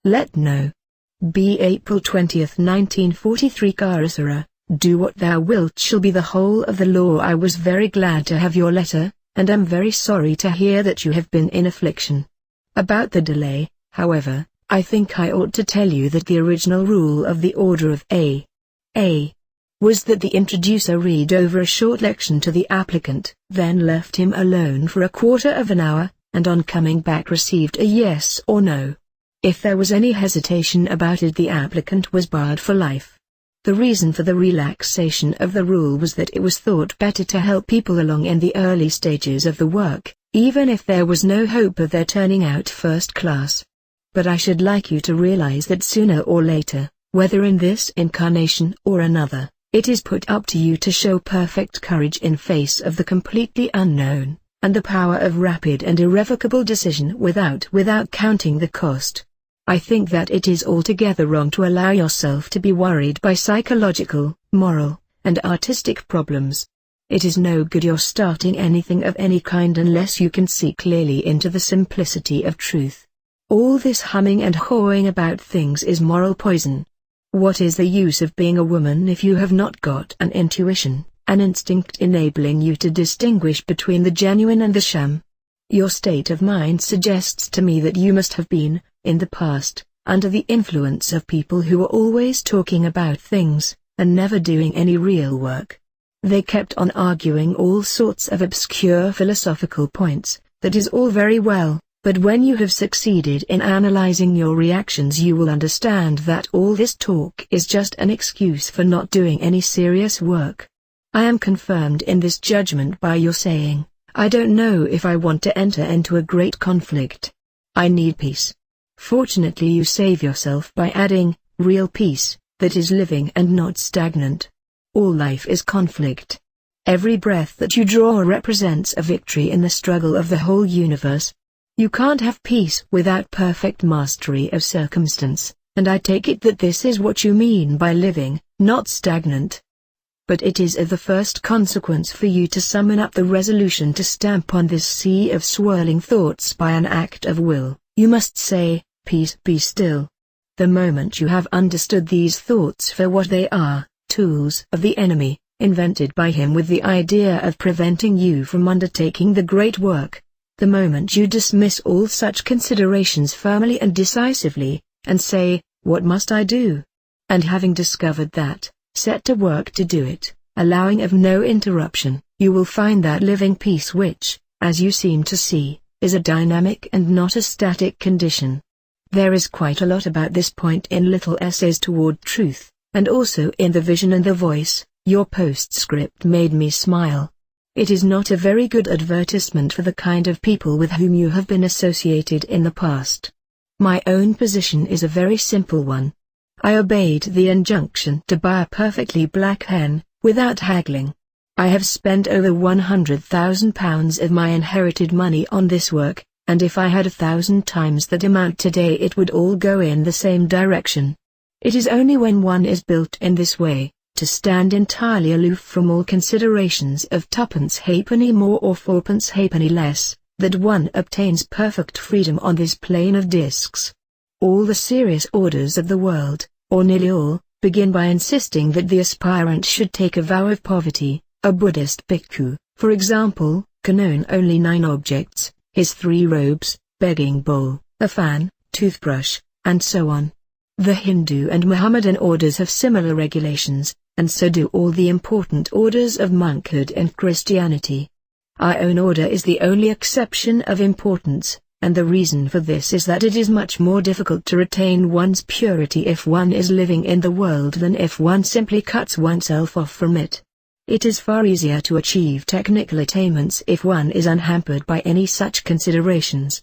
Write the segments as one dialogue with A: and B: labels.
A: Let no. Be April 20, 1943. Carissera, do what thou wilt shall be the whole of the law. I was very glad to have your letter, and am very sorry to hear that you have been in affliction. About the delay, however, I think I ought to tell you that the original rule of the order of A. was that the introducer read over a short lection to the applicant, then left him alone for a quarter of an hour, and on coming back received a yes or no. If there was any hesitation about it, the applicant was barred for life. The reason for the relaxation of the rule was that it was thought better to help people along in the early stages of the work, even if there was no hope of their turning out first class. But I should like you to realize that sooner or later, whether in this incarnation or another, it is put up to you to show perfect courage in face of the completely unknown, and the power of rapid and irrevocable decision without counting the cost. I think that it is altogether wrong to allow yourself to be worried by psychological, moral, and artistic problems. It is no good your starting anything of any kind unless you can see clearly into the simplicity of truth. All this humming and hawing about things is moral poison. What is the use of being a woman if you have not got an intuition, an instinct enabling you to distinguish between the genuine and the sham? Your state of mind suggests to me that you must have been, in the past, under the influence of people who were always talking about things, and never doing any real work. They kept on arguing all sorts of obscure philosophical points. That is all very well, but when you have succeeded in analyzing your reactions you will understand that all this talk is just an excuse for not doing any serious work. I am confirmed in this judgment by your saying, I don't know if I want to enter into a great conflict. I need peace. Fortunately you save yourself by adding, real peace, that is living and not stagnant. All life is conflict. Every breath that you draw represents a victory in the struggle of the whole universe. You can't have peace without perfect mastery of circumstance, and I take it that this is what you mean by living, not stagnant. But it is of the first consequence for you to summon up the resolution to stamp on this sea of swirling thoughts by an act of will. You must say, peace, be still. The moment you have understood these thoughts for what they are, tools of the enemy, invented by him with the idea of preventing you from undertaking the great work, the moment you dismiss all such considerations firmly and decisively, and say, what must I do? And having discovered that, set to work to do it, allowing of no interruption, you will find that living peace which, as you seem to see, is a dynamic and not a static condition. There is quite a lot about this point in Little Essays Toward Truth, and also in The Vision and the Voice. Your postscript made me smile. It is not a very good advertisement for the kind of people with whom you have been associated in the past. My own position is a very simple one. I obeyed the injunction to buy a perfectly black hen, without haggling. I have spent over £100,000 of my inherited money on this work, and if I had 1,000 times that amount today it would all go in the same direction. It is only when one is built in this way, to stand entirely aloof from all considerations of twopence halfpenny more or fourpence halfpenny less, that one obtains perfect freedom on this plane of discs. All the serious orders of the world, or nearly all, begin by insisting that the aspirant should take a vow of poverty. A Buddhist bhikkhu, for example, can own only 9 objects, his 3 robes, begging bowl, a fan, toothbrush, and so on. The Hindu and Mohammedan orders have similar regulations, and so do all the important orders of monkhood and Christianity. Our own order is the only exception of importance, and the reason for this is that it is much more difficult to retain one's purity if one is living in the world than if one simply cuts oneself off from it. It is far easier to achieve technical attainments if one is unhampered by any such considerations.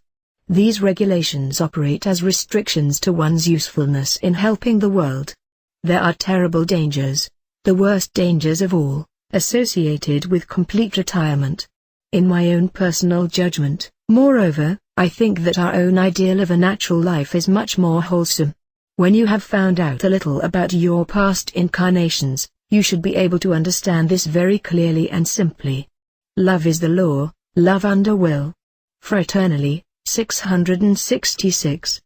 A: These regulations operate as restrictions to one's usefulness in helping the world. There are terrible dangers, the worst dangers of all, associated with complete retirement. In my own personal judgment, moreover, I think that our own ideal of a natural life is much more wholesome. When you have found out a little about your past incarnations, you should be able to understand this very clearly and simply. Love is the law, love under will. Fraternally, 666.